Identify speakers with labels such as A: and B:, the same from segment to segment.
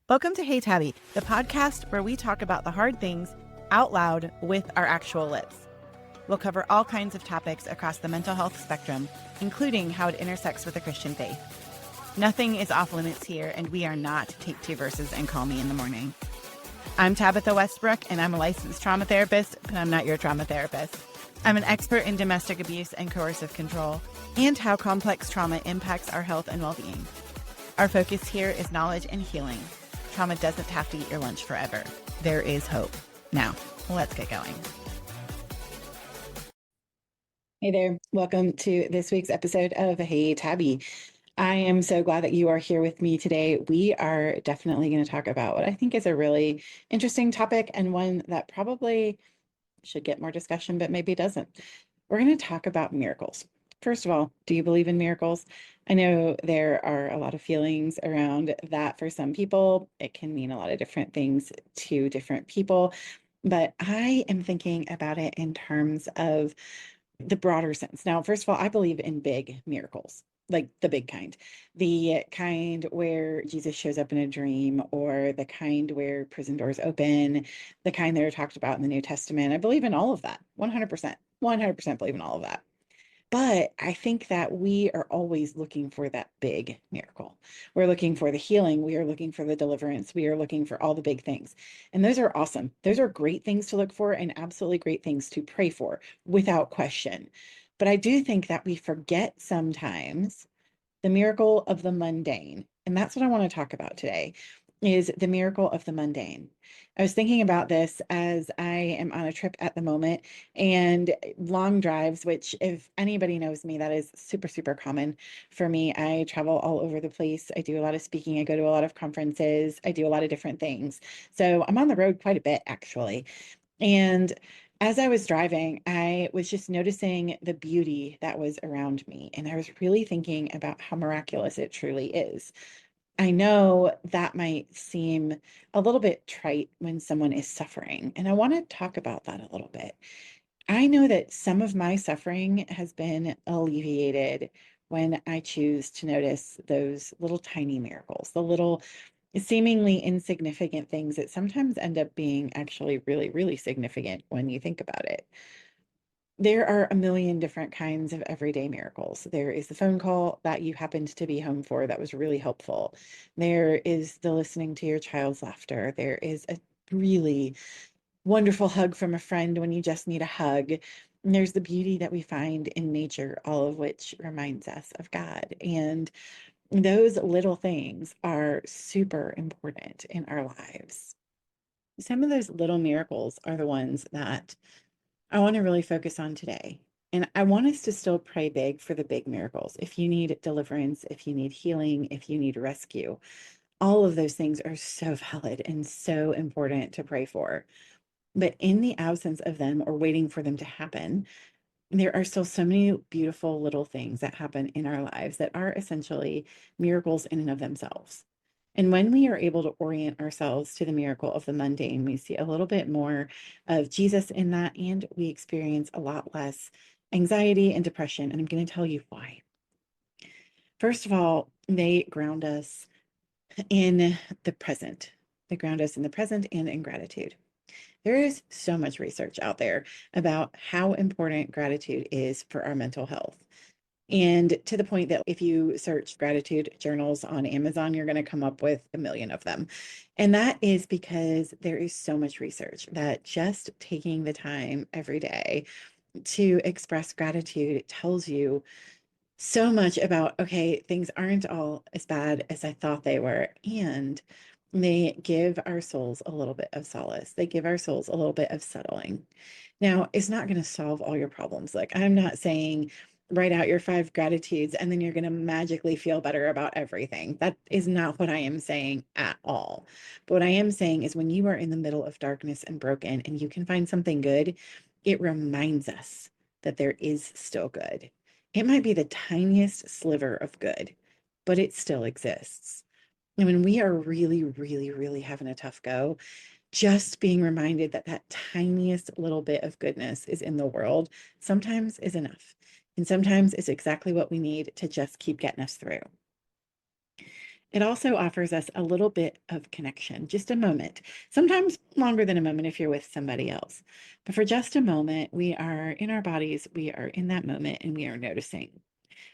A: Welcome to Hey Tabi, the podcast where we talk about the hard things out loud with our actual lips. We'll cover all kinds of topics across the mental health spectrum, including how it intersects with the Christian faith. Nothing is off limits here, and we are not take two verses and call me in the morning. I'm Tabitha Westbrook, and I'm a licensed trauma therapist, but I'm not your trauma therapist. I'm an expert in domestic abuse and coercive control, and how complex trauma impacts our health and well-being. Our focus here is knowledge and healing. Trauma doesn't have to eat your lunch forever. There is hope. Now, let's get going. Hey there. Welcome to this week's episode of Hey Tabi. I am so glad that you are here with me today. We are definitely going to talk about what I think is a really interesting topic and one that probably should get more discussion, but maybe doesn't. We're going to talk about miracles. First of all, do you believe in miracles? I know there are a lot of feelings around that for some people. It can mean a lot of different things to different people, but I am thinking about it in terms of the broader sense. Now, first of all, I believe in big miracles, like the big kind, the kind where Jesus shows up in a dream, or the kind where prison doors open, the kind that are talked about in the New Testament. I believe in all of that, 100% believe in all of that. But I think that we are always looking for that big miracle. We're looking for the healing. We are looking for the deliverance. We are looking for all the big things. And those are awesome. Those are great things to look for and absolutely great things to pray for without question. But I do think that we forget sometimes the miracle of the mundane. And that's what I want to talk about today is the miracle of the mundane. I was thinking about this as I am on a trip at the moment, and long drives, which if anybody knows me, that is super, super common for me. I travel all over the place. I do a lot of speaking. I go to a lot of conferences. I do a lot of different things. So I'm on the road quite a bit, actually. And as I was driving, I was just noticing the beauty that was around me. And I was really thinking about how miraculous it truly is. I know that might seem a little bit trite when someone is suffering, and I want to talk about that a little bit. I know that some of my suffering has been alleviated when I choose to notice those little tiny miracles, the little seemingly insignificant things that sometimes end up being actually really, really significant when you think about it. There are a million different kinds of everyday miracles. There is the phone call that you happened to be home for that was really helpful. There is the listening to your child's laughter. There is a really wonderful hug from a friend when you just need a hug. And there's the beauty that we find in nature, all of which reminds us of God. And those little things are super important in our lives. Some of those little miracles are the ones that I want to really focus on today. And I want us to still pray big for the big miracles. If you need deliverance, if you need healing, if you need rescue, all of those things are so valid and so important to pray for. But in the absence of them or waiting for them to happen, there are still so many beautiful little things that happen in our lives that are essentially miracles in and of themselves. And when we are able to orient ourselves to the miracle of the mundane, we see a little bit more of Jesus in that, and we experience a lot less anxiety and depression. And I'm going to tell you why. First of all, they ground us in the present. They ground us in the present and in gratitude. There is so much research out there about how important gratitude is for our mental health. And to the point that if you search gratitude journals on Amazon, you're going to come up with a million of them. And that is because there is so much research that just taking the time every day to express gratitude tells you so much about, okay, things aren't all as bad as I thought they were. And they give our souls a little bit of solace. They give our souls a little bit of settling. Now, it's not going to solve all your problems. Like, I'm not saying write out your 5 gratitudes and then you're going to magically feel better about everything. That is not what I am saying at all. But what I am saying is when you are in the middle of darkness and broken and you can find something good, it reminds us that there is still good. It might be the tiniest sliver of good, but it still exists. And when we are really, really, really having a tough go, just being reminded that that tiniest little bit of goodness is in the world sometimes is enough. And sometimes it's exactly what we need to just keep getting us through. It also offers us a little bit of connection, just a moment, sometimes longer than a moment if you're with somebody else. But for just a moment, we are in our bodies, we are in that moment, and we are noticing.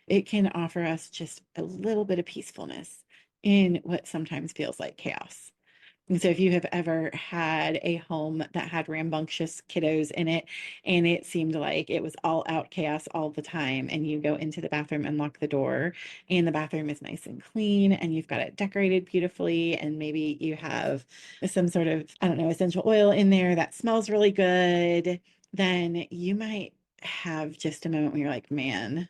A: It can offer us just a little bit of peacefulness in what sometimes feels like chaos. And so if you have ever had a home that had rambunctious kiddos in it and it seemed like it was all out chaos all the time, and you go into the bathroom and lock the door, and the bathroom is nice and clean and you've got it decorated beautifully, and maybe you have some sort of, I don't know, essential oil in there that smells really good, then you might have just a moment where you're like, man,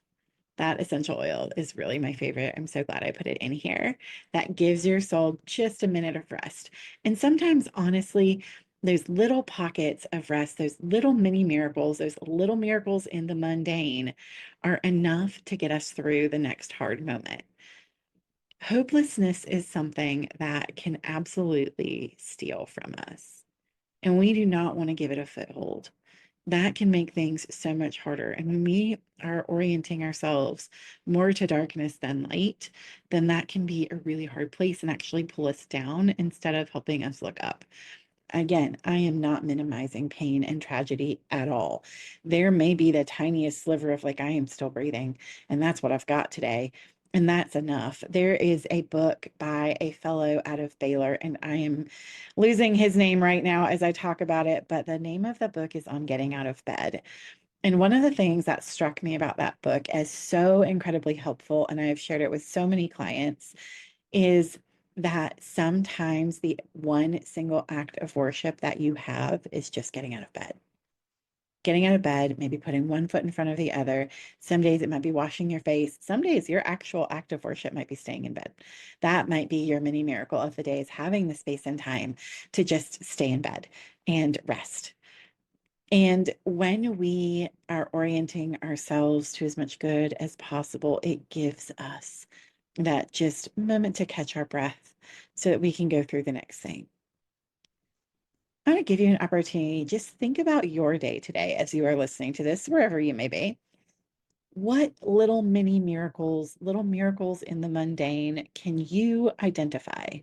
A: that essential oil is really my favorite. I'm so glad I put it in here. That gives your soul just a minute of rest. And sometimes, honestly, those little pockets of rest, those little mini miracles, those little miracles in the mundane are enough to get us through the next hard moment. Hopelessness is something that can absolutely steal from us, and we do not want to give it a foothold. That can make things so much harder. And when we are orienting ourselves more to darkness than light, then that can be a really hard place and actually pull us down instead of helping us look up. Again, I am not minimizing pain and tragedy at all. There may be the tiniest sliver of like, I am still breathing, and that's what I've got today. And that's enough. There is a book by a fellow out of Baylor, and I am losing his name right now as I talk about it, but the name of the book is On Getting Out of Bed. And one of the things that struck me about that book as so incredibly helpful, and I have shared it with so many clients, is that sometimes the one single act of worship that you have is just getting out of bed. Getting out of bed, maybe putting one foot in front of the other. Some days it might be washing your face. Some days your actual act of worship might be staying in bed. That might be your mini miracle of the day, is having the space and time to just stay in bed and rest. And when we are orienting ourselves to as much good as possible, it gives us that just moment to catch our breath so that we can go through the next thing. I'm going to give you an opportunity. Just think about your day today as you are listening to this, wherever you may be. What little mini miracles, little miracles in the mundane can you identify?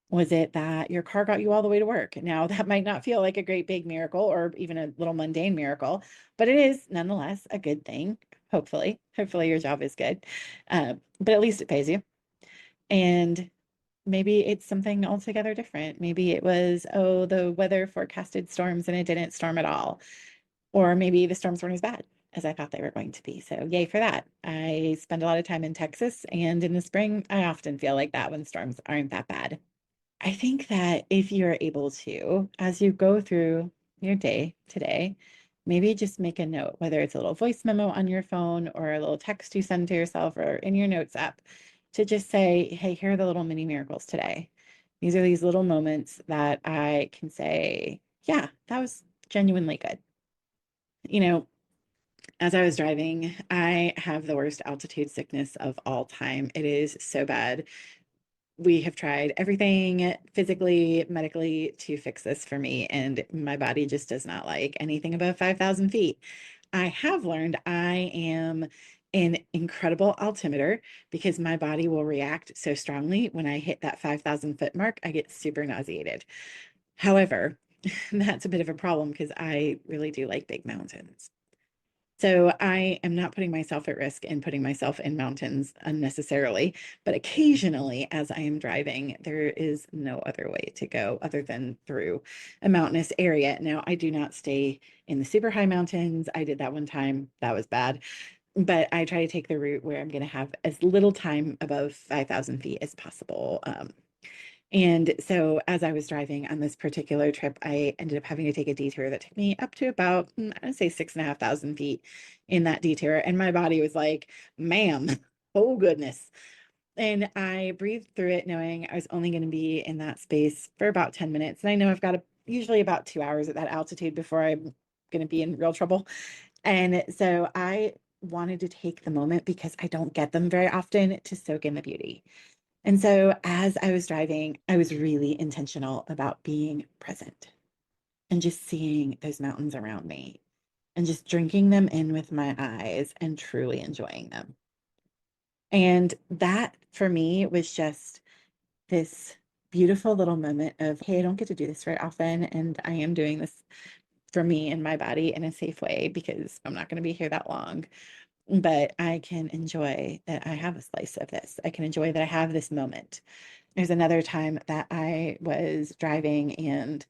A: Was it that your car got you all the way to work? Now, that might not feel like a great big miracle or even a little mundane miracle, but it is nonetheless a good thing. Hopefully your job is good, but at least it pays you. And maybe it's something altogether different. Maybe it was, oh, the weather forecasted storms and it didn't storm at all. Or maybe the storms weren't as bad as I thought they were going to be. So, yay for that. I spend a lot of time in Texas, and in the spring, I often feel like that when storms aren't that bad. I think that if you're able to, as you go through your day today, maybe just make a note, whether it's a little voice memo on your phone or a little text you send to yourself or in your notes app, to just say, hey, here are the little mini miracles today. These are these little moments that I can say, yeah, that was genuinely good. You know, as I was driving, I have the worst altitude sickness of all time. It is so bad. We have tried everything physically, medically to fix this for me, and my body just does not like anything above 5,000 feet. I have learned I am an incredible altimeter because my body will react so strongly when I hit that 5,000-foot mark. I get super nauseated. However, that's a bit of a problem because I really do like big mountains. So I am not putting myself at risk and putting myself in mountains unnecessarily. But occasionally, as I am driving, there is no other way to go other than through a mountainous area. Now, I do not stay in the super high mountains. I did that one time. That was bad. But I try to take the route where I'm going to have as little time above 5,000 feet as possible. And so as I was driving on this particular trip, I ended up having to take a detour that took me up to about, I'd say 6,500 feet in that detour. And my body was like, ma'am, oh goodness. And I breathed through it knowing I was only going to be in that space for about 10 minutes. And I know I've got usually about 2 hours at that altitude before I'm going to be in real trouble. And so I wanted to take the moment, because I don't get them very often, to soak in the beauty. And so as I was driving, I was really intentional about being present and just seeing those mountains around me and just drinking them in with my eyes and truly enjoying them. And that for me was just this beautiful little moment of, hey, I don't get to do this very often. And I am doing this for me and my body in a safe way because I'm not going to be here that long. But I can enjoy that I have a slice of this. I can enjoy that I have this moment. There's another time that I was driving and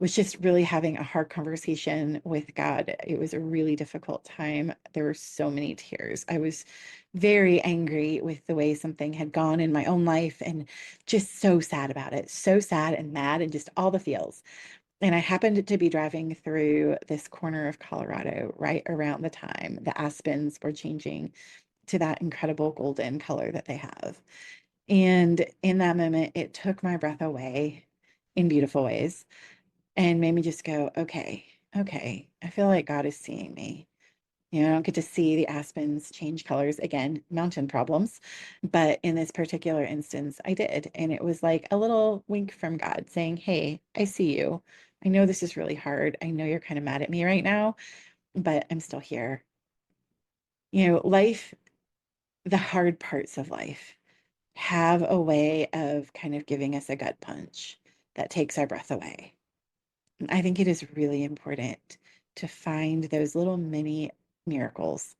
A: was just really having a hard conversation with God. It was a really difficult time. There were so many tears. I was very angry with the way something had gone in my own life and just so sad about it. So sad and mad and just all the feels. And I happened to be driving through this corner of Colorado right around the time the aspens were changing to that incredible golden color that they have. And in that moment, it took my breath away in beautiful ways and made me just go, okay, okay, I feel like God is seeing me. I don't get to see the aspens change colors again, mountain problems. But in this particular instance, I did. And it was like a little wink from God saying, hey, I see you. I know this is really hard. I know you're kind of mad at me right now, but I'm still here. Life, the hard parts of life have a way of kind of giving us a gut punch that takes our breath away. I think it is really important to find those little mini miracles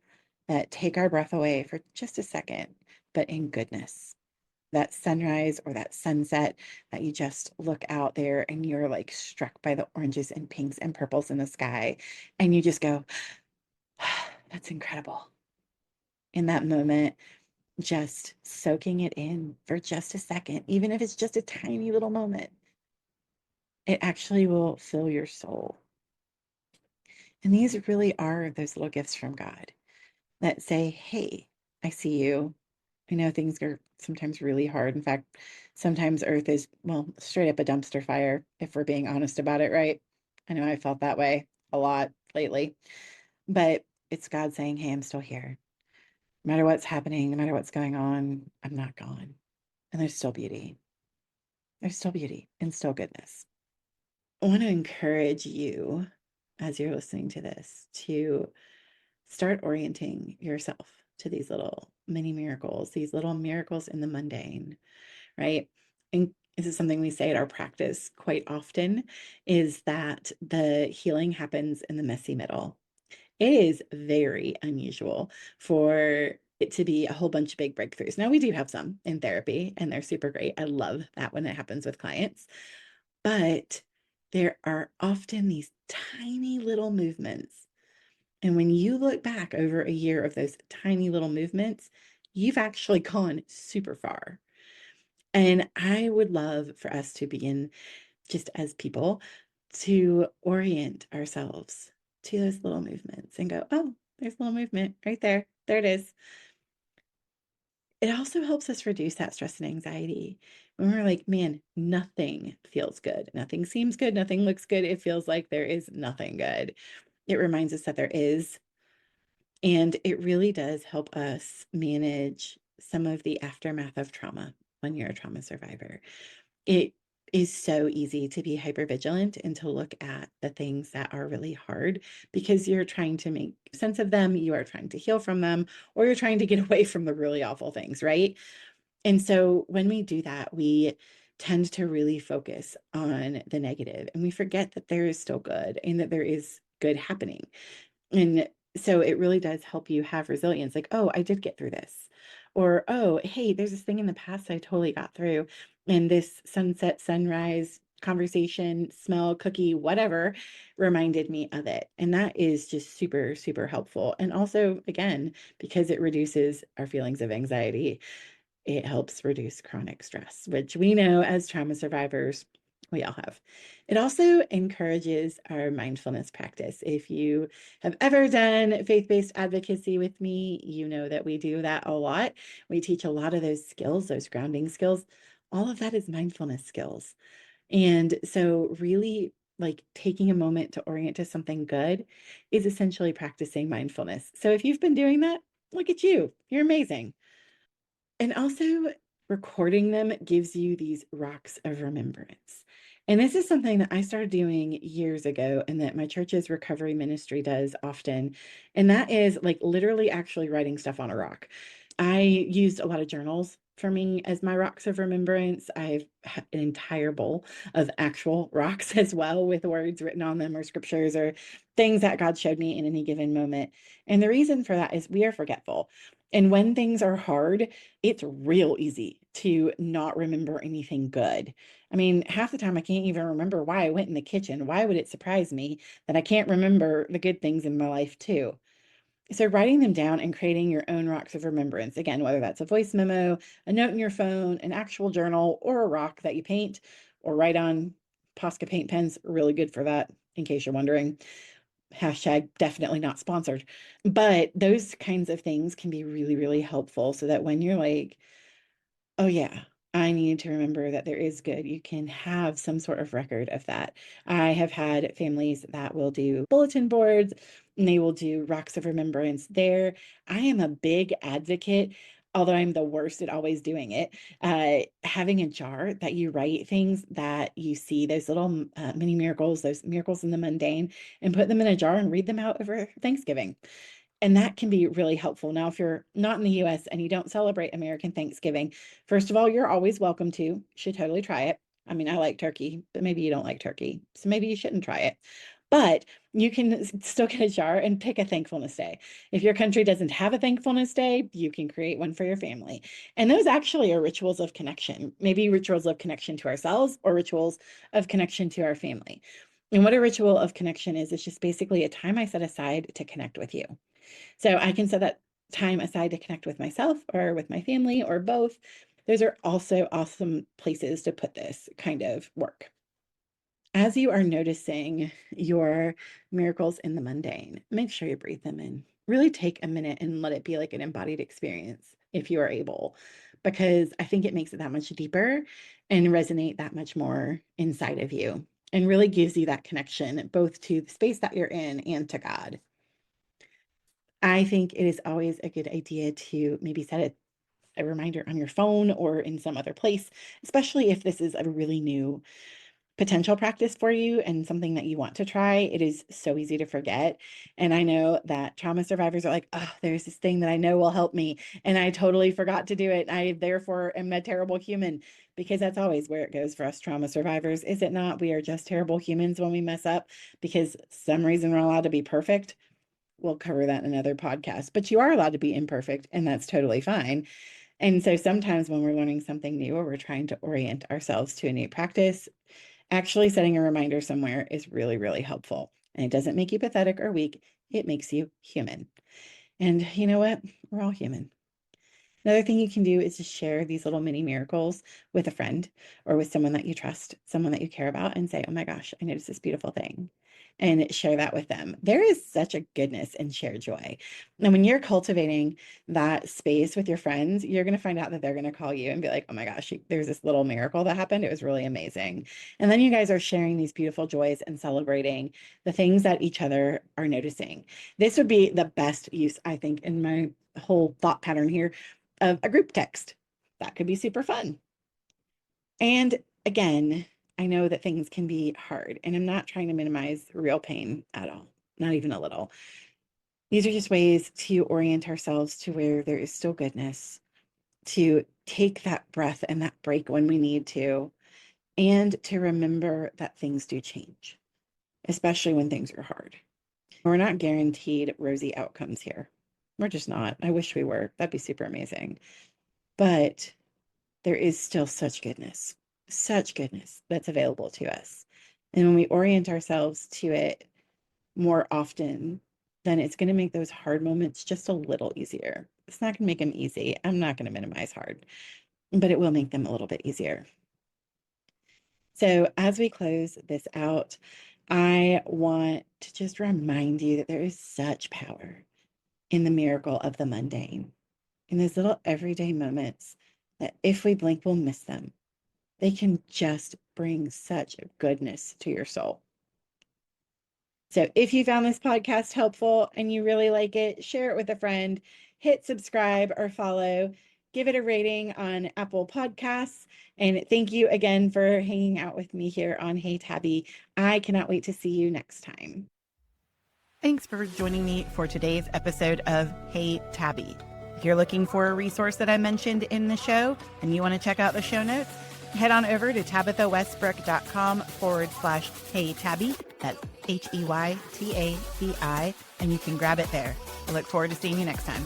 A: that take our breath away for just a second, but in goodness. That sunrise or that sunset that you just look out there and you're like struck by the oranges and pinks and purples in the sky. And you just go, that's incredible. In that moment, just soaking it in for just a second, even if it's just a tiny little moment, it actually will fill your soul. And these really are those little gifts from God that say, hey, I see you. I know things are sometimes really hard. In fact, sometimes Earth is, well, straight up a dumpster fire, if we're being honest about it, right? I know I felt that way a lot lately, but it's God saying, hey, I'm still here. No matter what's happening, no matter what's going on, I'm not gone. And there's still beauty. There's still beauty and still goodness. I want to encourage you as you're listening to this to start orienting yourself to these little mini miracles, these little miracles in the mundane, right? And this is something we say at our practice quite often is that the healing happens in the messy middle. It is very unusual for it to be a whole bunch of big breakthroughs. Now, we do have some in therapy, and they're super great. I love that when it happens with clients. But there are often these tiny little movements. And when you look back over a year of those tiny little movements, you've actually gone super far. And I would love for us to begin, just as people, to orient ourselves to those little movements and go, oh, there's a little movement right there. There it is. It also helps us reduce that stress and anxiety. When we're like, man, nothing feels good. Nothing seems good. Nothing looks good. It feels like there is nothing good. It reminds us that there is. And it really does help us manage some of the aftermath of trauma when you're a trauma survivor. It is so easy to be hypervigilant and to look at the things that are really hard because you're trying to make sense of them, you are trying to heal from them, or you're trying to get away from the really awful things, right? And so when we do that, we tend to really focus on the negative and we forget that there is still good and that there is good happening. And so it really does help you have resilience. Like, oh, I did get through this. Or, oh, hey, there's this thing in the past I totally got through. And this sunset, sunrise conversation, smell, cookie, whatever, reminded me of it. And that is just super, super helpful. And also, again, because it reduces our feelings of anxiety, it helps reduce chronic stress, which we know as trauma survivors, we all have. It also encourages our mindfulness practice. If you have ever done faith-based advocacy with me, you know that we do that a lot. We teach a lot of those skills, those grounding skills. All of that is mindfulness skills. And so really like taking a moment to orient to something good is essentially practicing mindfulness. So if you've been doing that, look at you. You're amazing. And also, recording them gives you these rocks of remembrance. And this is something that I started doing years ago and that my church's recovery ministry does often. And that is like literally actually writing stuff on a rock. I used a lot of journals for me as my rocks of remembrance. I've had an entire bowl of actual rocks as well with words written on them or scriptures or things that God showed me in any given moment. And the reason for that is we are forgetful. And when things are hard, it's real easy to not remember anything good. I mean, half the time I can't even remember why I went in the kitchen. Why would it surprise me that I can't remember the good things in my life too? So, writing them down and creating your own rocks of remembrance, again, whether that's a voice memo, a note in your phone, an actual journal, or a rock that you paint or write on. Posca paint pens, really good for that, in case you're wondering. Hashtag definitely not sponsored. But those kinds of things can be really, really helpful so that when you're like, oh, yeah, I need to remember that there is good, you can have some sort of record of that. I have had families that will do bulletin boards and they will do rocks of remembrance there. I am a big advocate, although I'm the worst at always doing it, having a jar that you write things that you see, those little mini miracles, those miracles in the mundane, and put them in a jar and read them out over Thanksgiving. And that can be really helpful. Now, if you're not in the US and you don't celebrate American Thanksgiving, first of all, you're always welcome to. You should totally try it. I mean, I like turkey, but maybe you don't like turkey. So maybe you shouldn't try it. But you can still get a jar and pick a thankfulness day. If your country doesn't have a thankfulness day, you can create one for your family. And those actually are rituals of connection, maybe rituals of connection to ourselves or rituals of connection to our family. And what a ritual of connection is, it's just basically a time I set aside to connect with you. So I can set that time aside to connect with myself or with my family or both. Those are also awesome places to put this kind of work. As you are noticing your miracles in the mundane, make sure you breathe them in. Really take a minute and let it be like an embodied experience if you are able, because I think it makes it that much deeper and resonate that much more inside of you and really gives you that connection both to the space that you're in and to God. I think it is always a good idea to maybe set a reminder on your phone or in some other place, especially if this is a really new potential practice for you and something that you want to try. It is so easy to forget. And I know that trauma survivors are like, oh, there's this thing that I know will help me. And I totally forgot to do it. I therefore am a terrible human, because that's always where it goes for us trauma survivors, is it not? We are just terrible humans when we mess up because some reason we're allowed to be perfect. We'll cover that in another podcast, but you are allowed to be imperfect, and that's totally fine. And so sometimes when we're learning something new or we're trying to orient ourselves to a new practice, actually setting a reminder somewhere is really, really helpful. And it doesn't make you pathetic or weak. It makes you human. And you know what? We're all human. Another thing you can do is just share these little mini miracles with a friend or with someone that you trust, someone that you care about, and say, oh my gosh, I noticed this beautiful thing. And share that with them. There is such a goodness in shared joy. And when you're cultivating that space with your friends, you're going to find out that they're going to call you and be like, oh my gosh, there's this little miracle that happened. It was really amazing. And then you guys are sharing these beautiful joys and celebrating the things that each other are noticing. This would be the best use, I think, in my whole thought pattern here, of a group text. That could be super fun. And again, I know that things can be hard, and I'm not trying to minimize real pain at all, not even a little. These are just ways to orient ourselves to where there is still goodness, to take that breath and that break when we need to, and to remember that things do change, especially when things are hard. We're not guaranteed rosy outcomes here. We're just not. I wish we were. That'd be super amazing. But there is still such goodness that's available to us. And when we orient ourselves to it more often, then it's going to make those hard moments just a little easier. It's not going to make them easy. I'm not going to minimize hard, but it will make them a little bit easier. So as we close this out, I want to just remind you that there is such power in the miracle of the mundane, in those little everyday moments that if we blink, we'll miss them. They can just bring such goodness to your soul. So if you found this podcast helpful and you really like it, share it with a friend, hit subscribe or follow, give it a rating on Apple Podcasts. And thank you again for hanging out with me here on Hey Tabi. I cannot wait to see you next time. Thanks for joining me for today's episode of Hey Tabi. If you're looking for a resource that I mentioned in the show and you want to check out the show notes, head on over to tabithawestbrook.com/Hey Tabi. That's HEYTABI, and you can grab it there. I look forward to seeing you next time.